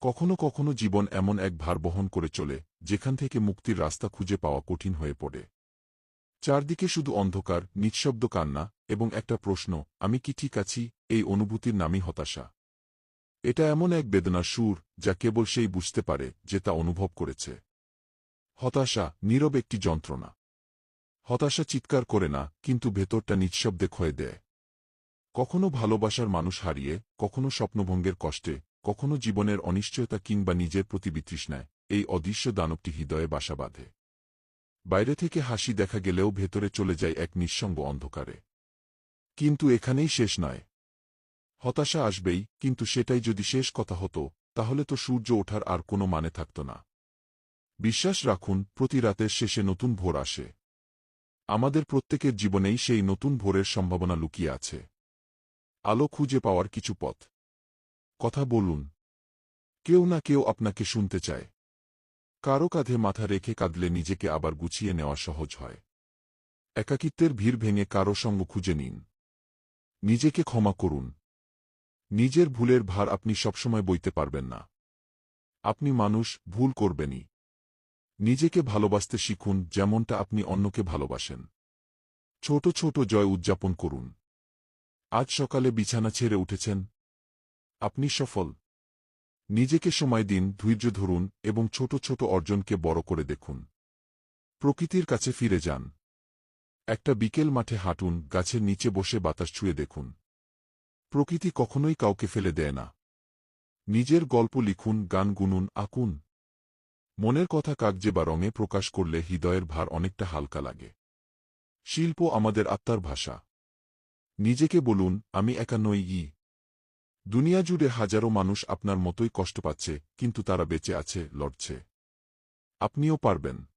কখনো কখনো জীবন এমন এক ভার বহন করে চলে, যেখান থেকে মুক্তির রাস্তা খুঁজে পাওয়া কঠিন হয়ে পড়ে। চারদিকে শুধু অন্ধকার, নিঃশব্দ কান্না, এবং একটা প্রশ্ন, আমি কি ঠিক আছি? এই অনুভূতির নামই হতাশা। এটা এমন এক বেদনার সুর, যা কেবল সেই বুঝতে পারে যে তা অনুভব করেছে। হতাশা নীরব একটি যন্ত্রণা। হতাশা চিৎকার করে না, কিন্তু ভেতরটা নিঃশব্দে ক্ষয়ে দেয়। কখনো ভালোবাসার মানুষ হারিয়ে, কখনো স্বপ্নভঙ্গের কষ্টে, কখনো জীবনের অনিশ্চয়তা কিংবা নিজের প্রতি বিতৃষ্ণায়, এই অদৃশ্য দানবটি হৃদয়ে বাসা বাঁধে। বাইরে থেকে হাসি দেখা গেলেও ভেতরে চলে যায় এক নিঃসঙ্গ অন্ধকারে। কিন্তু এখানেই শেষ নয়। হতাশা আসবেই, কিন্তু সেটাই যদি শেষ কথা হতো, তাহলে তো সূর্য ওঠার আর কোনো মানে থাকত না। বিশ্বাস রাখুন, প্রতি রাতের শেষে নতুন ভোর আসে। আমাদের প্রত্যেকের জীবনেই সেই নতুন ভোরের সম্ভাবনা লুকিয়ে আছে। আলো খুঁজে পাওয়ার কিছু পথ। কথা বলুন। কেউ না কেউ আপনাকে শুনতে চায়। কারো কাঁধে মাথা রেখে কাঁদলে নিজেকে আবার গুছিয়ে নেওয়া সহজ হয়। একাকিত্বের ভিড় ভেঙে কারো সঙ্গ খুঁজে নিন। নিজেকে ক্ষমা করুন। নিজের ভুলের ভার আপনি সবসময় বইতে পারবেন না। আপনি মানুষ, ভুল করবেনই। নিজেকে ভালোবাসতে শিখুন, যেমনটা আপনি অন্যকে ভালোবাসেন। ছোট ছোট জয় উদযাপন করুন। আজ সকালে বিছানা ছেড়ে উঠেছেন, আপনি সফল। নিজেকে সময় দিন, ধৈর্য ধরুন, এবং ছোট ছোট অর্জনকে বড় করে দেখুন। প্রকৃতির কাছে ফিরে যান। একটা বিকেল মাঠে হাঁটুন, গাছের নিচে বসে বাতাস ছুঁয়ে দেখুন। প্রকৃতি কখনোই কাউকে ফেলে দেয় না। নিজের গল্প লিখুন, গান গুনুন, আঁকুন। মনের কথা কাগজে বা রঙে প্রকাশ করলে হৃদয়ের ভার অনেকটা হালকা লাগে। শিল্প আমাদের আত্মার ভাষা। নিজেকে বলুন, আমি একা নই। দুনিয়া জুড়ে হাজারো মানুষ আপনার মতোই কষ্ট পাচ্ছে, কিন্তু তারা বেঁচে আছে, লড়ছে। আপনিও পারবেন।